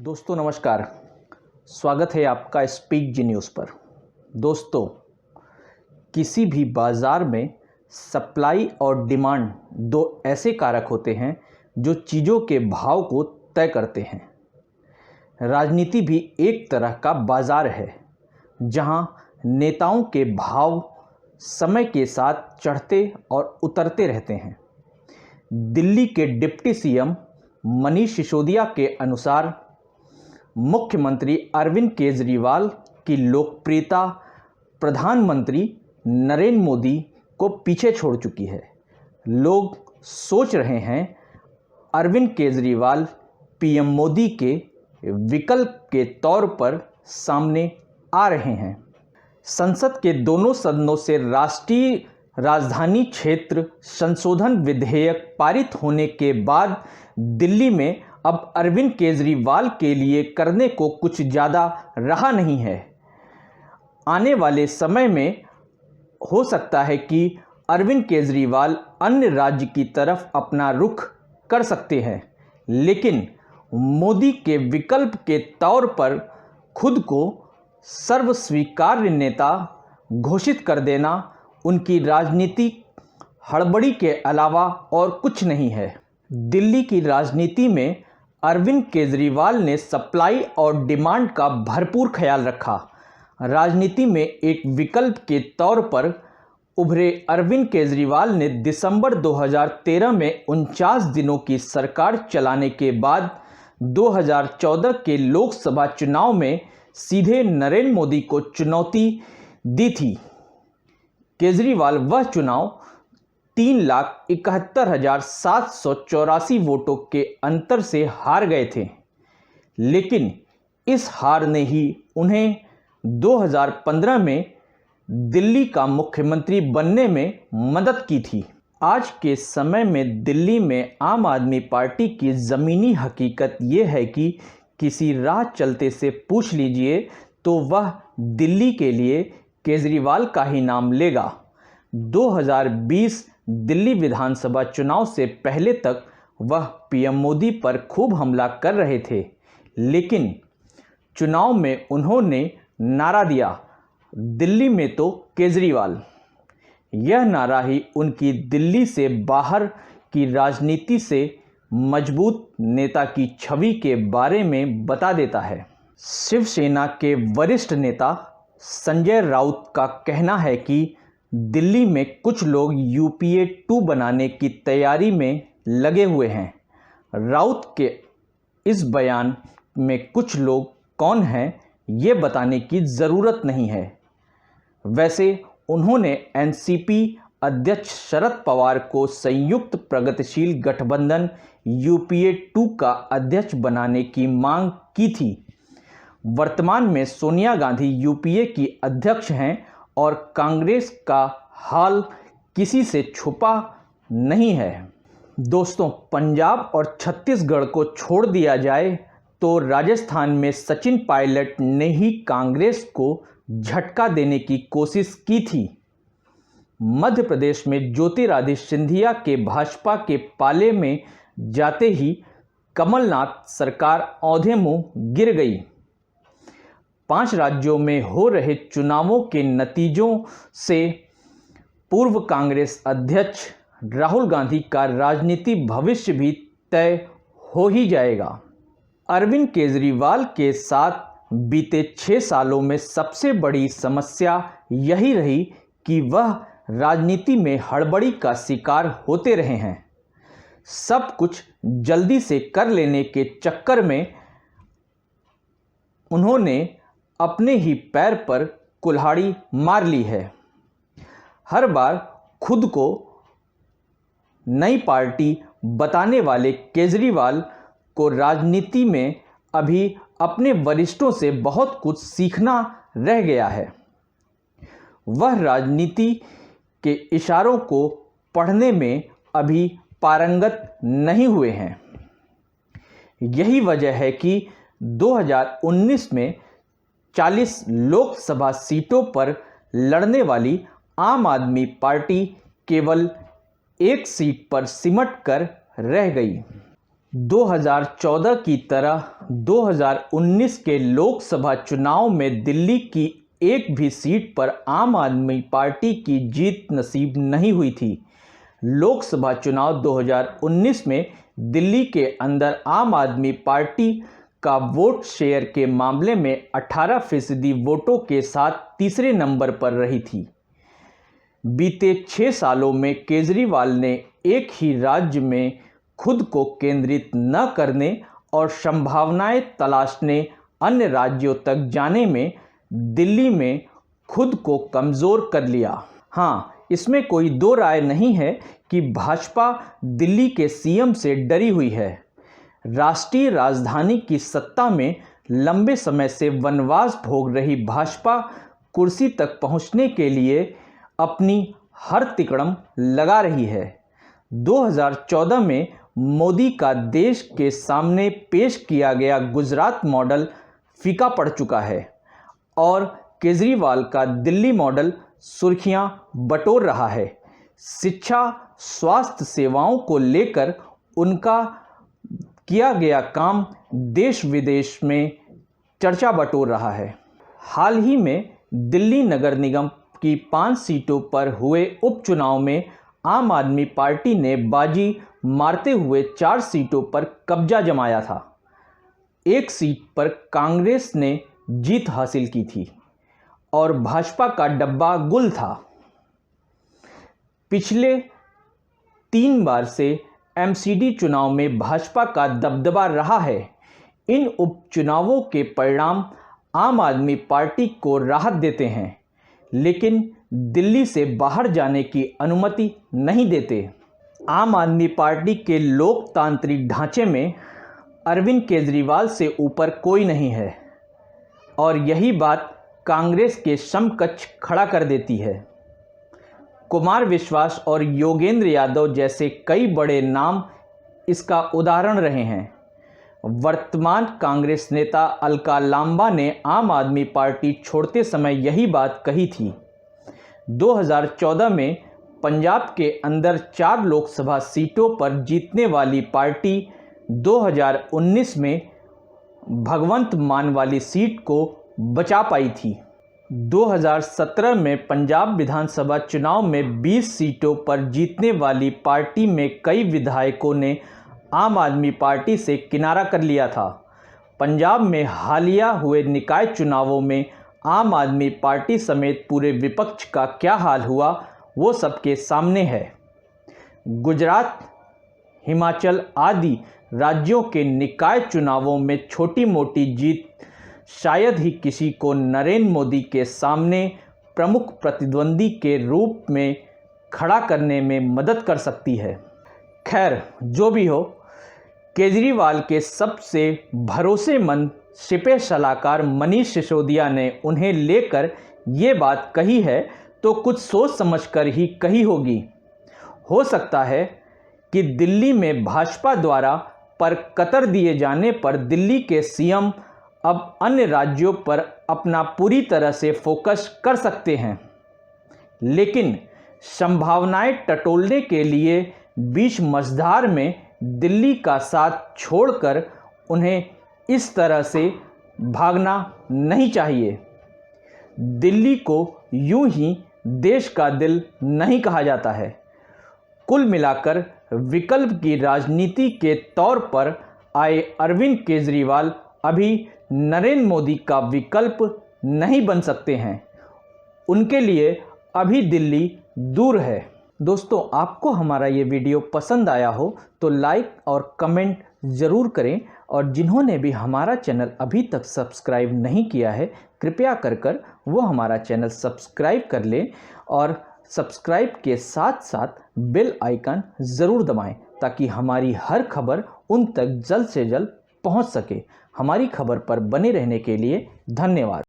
दोस्तों नमस्कार, स्वागत है आपका स्पीक जी न्यूज़ पर। दोस्तों, किसी भी बाज़ार में सप्लाई और डिमांड दो ऐसे कारक होते हैं जो चीज़ों के भाव को तय करते हैं। राजनीति भी एक तरह का बाज़ार है जहां नेताओं के भाव समय के साथ चढ़ते और उतरते रहते हैं। दिल्ली के डिप्टी सीएम मनीष सिसोदिया के अनुसार मुख्यमंत्री अरविंद केजरीवाल की लोकप्रियता प्रधानमंत्री नरेंद्र मोदी को पीछे छोड़ चुकी है। लोग सोच रहे हैं अरविंद केजरीवाल पीएम मोदी के विकल्प के तौर पर सामने आ रहे हैं। संसद के दोनों सदनों से राष्ट्रीय राजधानी क्षेत्र संशोधन विधेयक पारित होने के बाद दिल्ली में अब अरविंद केजरीवाल के लिए करने को कुछ ज़्यादा रहा नहीं है। आने वाले समय में हो सकता है कि अरविंद केजरीवाल अन्य राज्य की तरफ अपना रुख कर सकते हैं, लेकिन मोदी के विकल्प के तौर पर खुद को सर्वस्वीकार्य नेता घोषित कर देना उनकी राजनीतिक हड़बड़ी के अलावा और कुछ नहीं है। दिल्ली की राजनीति में अरविंद केजरीवाल ने सप्लाई और डिमांड का भरपूर ख्याल रखा। राजनीति में एक विकल्प के तौर पर उभरे अरविंद केजरीवाल ने दिसंबर 2013 में 49 दिनों की सरकार चलाने के बाद 2014 के लोकसभा चुनाव में सीधे नरेंद्र मोदी को चुनौती दी थी। केजरीवाल वह चुनाव 3,71,784 वोटों के अंतर से हार गए थे, लेकिन इस हार ने ही उन्हें 2015 में दिल्ली का मुख्यमंत्री बनने में मदद की थी। आज के समय में दिल्ली में आम आदमी पार्टी की ज़मीनी हकीकत ये है कि किसी राह चलते से पूछ लीजिए तो वह दिल्ली के लिए केजरीवाल का ही नाम लेगा। 2020 दिल्ली विधानसभा चुनाव से पहले तक वह पीएम मोदी पर खूब हमला कर रहे थे, लेकिन चुनाव में उन्होंने नारा दिया, दिल्ली में तो केजरीवाल। यह नारा ही उनकी दिल्ली से बाहर की राजनीति से मजबूत नेता की छवि के बारे में बता देता है। शिवसेना के वरिष्ठ नेता संजय राउत का कहना है कि दिल्ली में कुछ लोग यूपीए 2 बनाने की तैयारी में लगे हुए हैं। राउत के इस बयान में कुछ लोग कौन हैं ये बताने की ज़रूरत नहीं है। वैसे उन्होंने एनसीपी अध्यक्ष शरद पवार को संयुक्त प्रगतिशील गठबंधन यूपीए 2 का अध्यक्ष बनाने की मांग की थी। वर्तमान में सोनिया गांधी यूपीए की अध्यक्ष हैं और कांग्रेस का हाल किसी से छुपा नहीं है। दोस्तों, पंजाब और छत्तीसगढ़ को छोड़ दिया जाए तो राजस्थान में सचिन पायलट ने ही कांग्रेस को झटका देने की कोशिश की थी। मध्य प्रदेश में ज्योतिरादित्य सिंधिया के भाजपा के पाले में जाते ही कमलनाथ सरकार औंधे मुंह गिर गई। 5 राज्यों में हो रहे चुनावों के नतीजों से पूर्व कांग्रेस अध्यक्ष राहुल गांधी का राजनीतिक भविष्य भी तय हो ही जाएगा। अरविंद केजरीवाल के साथ बीते 6 सालों में सबसे बड़ी समस्या यही रही कि वह राजनीति में हड़बड़ी का शिकार होते रहे हैं। सब कुछ जल्दी से कर लेने के चक्कर में उन्होंने अपने ही पैर पर कुल्हाड़ी मार ली है। हर बार खुद को नई पार्टी बताने वाले केजरीवाल को राजनीति में अभी अपने वरिष्ठों से बहुत कुछ सीखना रह गया है। वह राजनीति के इशारों को पढ़ने में अभी पारंगत नहीं हुए हैं। यही वजह है कि 2019 में 40 लोकसभा सीटों पर लड़ने वाली आम आदमी पार्टी केवल एक सीट पर सिमट कर रह गई। 2014 की तरह 2019 के लोकसभा चुनाव में दिल्ली की एक भी सीट पर आम आदमी पार्टी की जीत नसीब नहीं हुई थी। लोकसभा चुनाव 2019 में दिल्ली के अंदर आम आदमी पार्टी का वोट शेयर के मामले में 18% वोटों के साथ तीसरे नंबर पर रही थी। बीते 6 सालों में केजरीवाल ने एक ही राज्य में खुद को केंद्रित न करने और संभावनाएं तलाशने अन्य राज्यों तक जाने में दिल्ली में खुद को कमज़ोर कर लिया। हाँ, इसमें कोई दो राय नहीं है कि भाजपा दिल्ली के सीएम से डरी हुई है। राष्ट्रीय राजधानी की सत्ता में लंबे समय से वनवास भोग रही भाजपा कुर्सी तक पहुंचने के लिए अपनी हर तिकड़म लगा रही है। 2014 में मोदी का देश के सामने पेश किया गया गुजरात मॉडल फीका पड़ चुका है और केजरीवाल का दिल्ली मॉडल सुर्खियां बटोर रहा है। शिक्षा, स्वास्थ्य सेवाओं को लेकर उनका किया गया काम देश विदेश में चर्चा बटोर रहा है। हाल ही में दिल्ली नगर निगम की 5 सीटों पर हुए उपचुनाव में आम आदमी पार्टी ने बाजी मारते हुए 4 सीटों पर कब्जा जमाया था। एक सीट पर कांग्रेस ने जीत हासिल की थी और भाजपा का डब्बा गुल था। पिछले 3 बार से एमसीडी चुनाव में भाजपा का दबदबा रहा है। इन उपचुनावों के परिणाम आम आदमी पार्टी को राहत देते हैं, लेकिन दिल्ली से बाहर जाने की अनुमति नहीं देते। आम आदमी पार्टी के लोकतांत्रिक ढांचे में अरविंद केजरीवाल से ऊपर कोई नहीं है और यही बात कांग्रेस के समकक्ष खड़ा कर देती है। कुमार विश्वास और योगेंद्र यादव जैसे कई बड़े नाम इसका उदाहरण रहे हैं। वर्तमान कांग्रेस नेता अलका लांबा ने आम आदमी पार्टी छोड़ते समय यही बात कही थी। 2014 में पंजाब के अंदर 4 लोकसभा सीटों पर जीतने वाली पार्टी 2019 में भगवंत मान वाली सीट को बचा पाई थी। 2017 में पंजाब विधानसभा चुनाव में 20 सीटों पर जीतने वाली पार्टी में कई विधायकों ने आम आदमी पार्टी से किनारा कर लिया था। पंजाब में हालिया हुए निकाय चुनावों में आम आदमी पार्टी समेत पूरे विपक्ष का क्या हाल हुआ वो सबके सामने है। गुजरात, हिमाचल आदि राज्यों के निकाय चुनावों में छोटी मोटी जीत शायद ही किसी को नरेंद्र मोदी के सामने प्रमुख प्रतिद्वंदी के रूप में खड़ा करने में मदद कर सकती है। खैर, जो भी हो, केजरीवाल के सबसे भरोसेमंद सिपह सलाहकार मनीष सिसोदिया ने उन्हें लेकर ये बात कही है तो कुछ सोच समझकर ही कही होगी। हो सकता है कि दिल्ली में भाजपा द्वारा पर कतर दिए जाने पर दिल्ली के सीएम अब अन्य राज्यों पर अपना पूरी तरह से फोकस कर सकते हैं, लेकिन संभावनाएं टटोलने के लिए बीच मझधार में दिल्ली का साथ छोड़कर उन्हें इस तरह से भागना नहीं चाहिए। दिल्ली को यूं ही देश का दिल नहीं कहा जाता है। कुल मिलाकर विकल्प की राजनीति के तौर पर आए अरविंद केजरीवाल अभी नरेंद्र मोदी का विकल्प नहीं बन सकते हैं। उनके लिए अभी दिल्ली दूर है। दोस्तों, आपको हमारा ये वीडियो पसंद आया हो तो लाइक और कमेंट ज़रूर करें और जिन्होंने भी हमारा चैनल अभी तक सब्सक्राइब नहीं किया है कृपया कर वो हमारा चैनल सब्सक्राइब कर लें और सब्सक्राइब के साथ साथ बेल आइकन ज़रूर दबाएं ताकि हमारी हर खबर उन तक जल्द से जल्द पहुंच सके। हमारी खबर पर बने रहने के लिए धन्यवाद।